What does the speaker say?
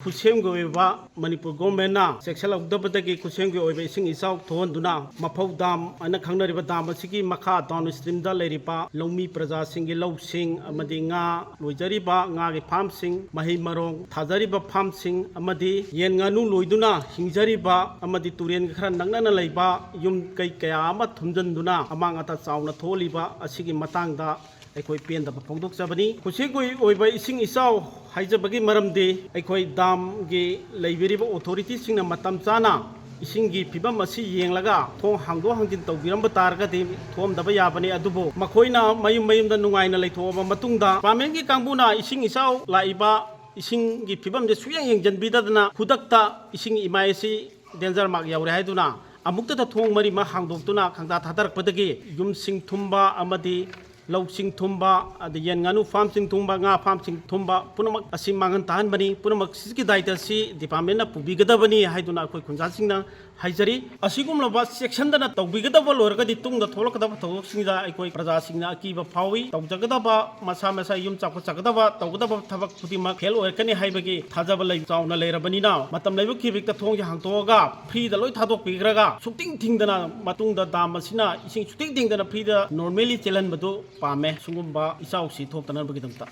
खुसेमगोइबा Manipur government सेक्सलौदबदगी खुसेमगे ओइबा इसिंग इचाउ थोहनदुना मफौ दाम अना खंगनरिबा दाम असिगी मखा डाउन स्ट्रीम दा लेरिबा लौमी प्रजा सिंगी लौसिंग अमदि nga लोइजरिबा ngaगी फार्म सिंग मही मरोंग थाजरिबा फार्म सिंग अमदि येन nganu लोइदुना हिंजरिबा अमदि तुरेन खरा नंगना लेबा युम कै कया अमा थुमजनदुना अमांग अता चावना थोलिबा असिगी मतंगदा अखोई पेंदबा फोंदोकजबनी खुसेगोइ ओइबा इसिंग इचाउ हाइजबगी मरमदि अखोई दाम गे लेबिरिबा ऑथोरिटी सिंगना मतम चाना इसिंगी फिबम असी येंगलगा थों हांगदो हांजिन तौबिरंबा तारगदि थोमदबा याबनी अदुबो मखोइना मयुम मयुमदा नुंगाइना लेथोबा मतुंगदा पामेंगी कांगबुना इसिंग इचाउ लाइबा इसिंगी फिबम दे सुयें येंजनबिददना खुदक्ता इसिंग इमायसी डेंजर मार्क यावरे हाइदुना अमुक्ता थों मरी मा हांगदोक्तुना खंगदा थादरकपदगी युमसिंग थुंबा अमदि लौसिंग थुंबा अदि येन nganu फार्म सिंग थुंबा nga फार्म सिंग थुंबा पुनमक असि मांगन ताहन बनी पुनमक सिसकी दायित्व सि डिपार्टमेंट ना पुबिगदबनी हाइदुना अखोई खुंजा सिंगना हाइजरी असिगुमलबा सेक्शन दना तौबिगदब लोरगदि तुंगदा थोलकदब थौसिंगदा अखोई प्रजा सिंगना अकीबा फावी तौजगदबा मसा मसा युम चाको चगदबा तौगदब थबक खुदिमा फेल ओरकनी हाइबगी थाजब लै चाउना लेरबनीना मतम लैबु खिबिकता थोंग हांगतोगा फ्री दा लोय थादोक पिग्रगा सुटिंग थिंगदना मतुंगदा दाम असिना इसिंग सुटिंग थिंगदना फ्री दा नॉर्मली चेलन बदु पामे सुंगुंबा इचाउ सी थोक्तनबगी दंता